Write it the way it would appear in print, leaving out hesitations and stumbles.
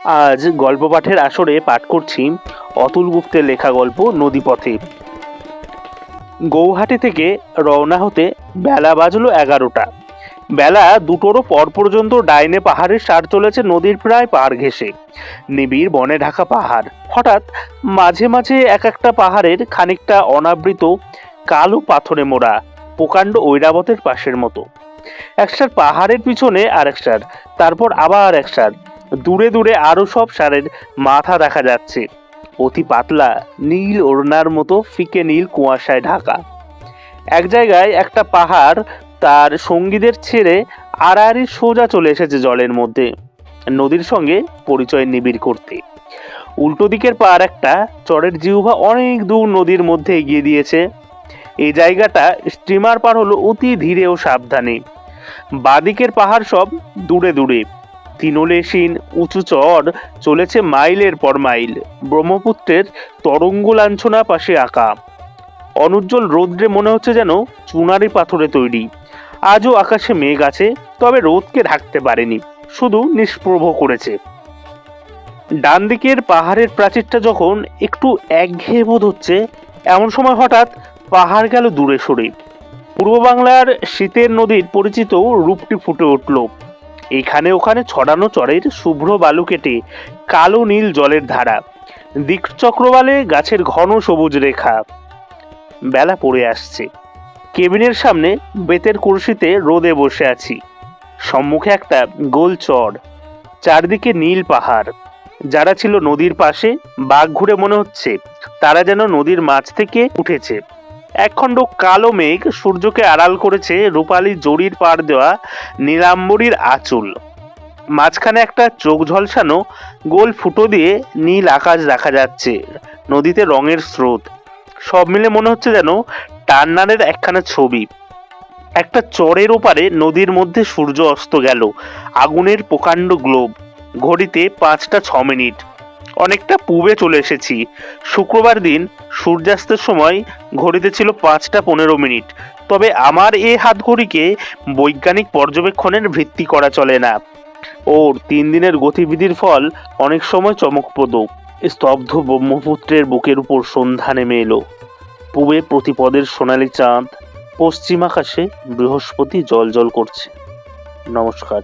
আজ গল্প পাঠের আসরে পাঠ করছি অতুল গুপ্তের লেখা গল্প নদীপথে। গৌহাটি থেকে রওনা হতে বেলা বাজলো 11টা। বেলা দুটোরও পর পর্যন্ত ডাইনে পাহাড়ের সার চলেছে নদীর প্রায় পাড় ঘেঁষে। নিবিড় বনে ঢাকা পাহাড়। হঠাৎ মাঝে মাঝে এক একটা পাহাড়ের খানিকটা অনাবৃত কালো পাথরে মোড়া প্রকাণ্ড ঐরাবতের পাশের মতো। একসার পাহাড়ের পিছনে আর এক সার, তারপর আবার এক সার। দূরে দূরে আরো সব সারের মাথা দেখা যাচ্ছে, অতি পাতলা নীল ওড়নার মতো ফিকে নীল কুয়াশায় ঢাকা। এক জায়গায় একটা পাহাড় তার সঙ্গীদের ছেড়ে আড়াআড়ি সোজা চলে এসেছে জলের মধ্যে, নদীর সঙ্গে পরিচয় নিবিড় করতে। উল্টো দিকের পাহাড় একটা চরের জিহ্বা অনেক দূর নদীর মধ্যে এগিয়ে দিয়েছে। এই জায়গাটা স্টিমার পার হলো অতি ধীরে ও সাবধানে। বাদিকের পাহাড় সব দূরে দূরে, তৃণলেশীন উঁচু চর চলেছে মাইলের পর মাইল, ব্রহ্মপুত্রের তরঙ্গ লাঞ্ছনা পাশে আঁকা। অনুজ্জ্বল রৌদ্রে মনে হচ্ছে যেন চুনারি পাথরে তৈরি। আজও আকাশে মেঘ আছে, তবে রোদকে ঢাকতে পারেনি, শুধু নিষ্প্রভ করেছে। ডান দিকের পাহাড়ের প্রাচীরটা যখন একটু একঘেয়ে বোধ হচ্ছে, এমন সময় হঠাৎ পাহাড় গেল দূরে সরে। পূর্ব বাংলার শীতের নদীর পরিচিত রূপটি ফুটে উঠল। এখানে ওখানে ছড়ানো চরের শুভ্র বালু কেটে কালো নীল জলের ধারা, দিকচক্রবালে গাছের ঘন সবুজ রেখা। বেলা পড়ে আসছে। কেবিনের সামনে বেতের কুরসিতে রোদে বসে আছি। সম্মুখে একটা গোল চর, চারদিকে নীল পাহাড়। যারা ছিল নদীর পাশে, বাঘ ঘুরে মনে হচ্ছে তারা যেন নদীর মাঝ থেকে উঠেছে। একখণ্ড কালো মেঘ সূর্যকে আড়াল করেছে রূপালী জরির পাড় দেওয়া নীলাম্বরীর আঁচল। মাঝখানে একটা চোখ ঝলসানো গোল ফুটো দিয়ে নীল আকাশ দেখা যাচ্ছে, নদীতে রঙের স্রোত। সব মিলে মনে হচ্ছে যেন টান্নানের একখানা ছবি। একটা চরের ওপারে নদীর মধ্যে সূর্য অস্ত গেল, আগুনের প্রকাণ্ড গ্লোব। ঘড়িতে 5টা 6 মিনিট। অনেকটা পূবে চলে এসেছি। শুক্রবার দিন সূর্যাস্তের সময় ঘড়িতে ছিল 5টা 15 মিনিট। তবে আমার এ হাত ঘড়িকে বৈজ্ঞানিক পর্যবেক্ষণের ভিত্তি করা চলে না। ওর 3 দিনের গতিবিধির ফল অনেক সময় চমকপ্রদ। স্তব্ধ ব্রহ্মপুত্রের বুকের উপর সন্ধ্যা নেমে এলো। পূবে প্রতিপদের সোনালি চাঁদ, পশ্চিম আকাশে বৃহস্পতি জল জল করছে। নমস্কার।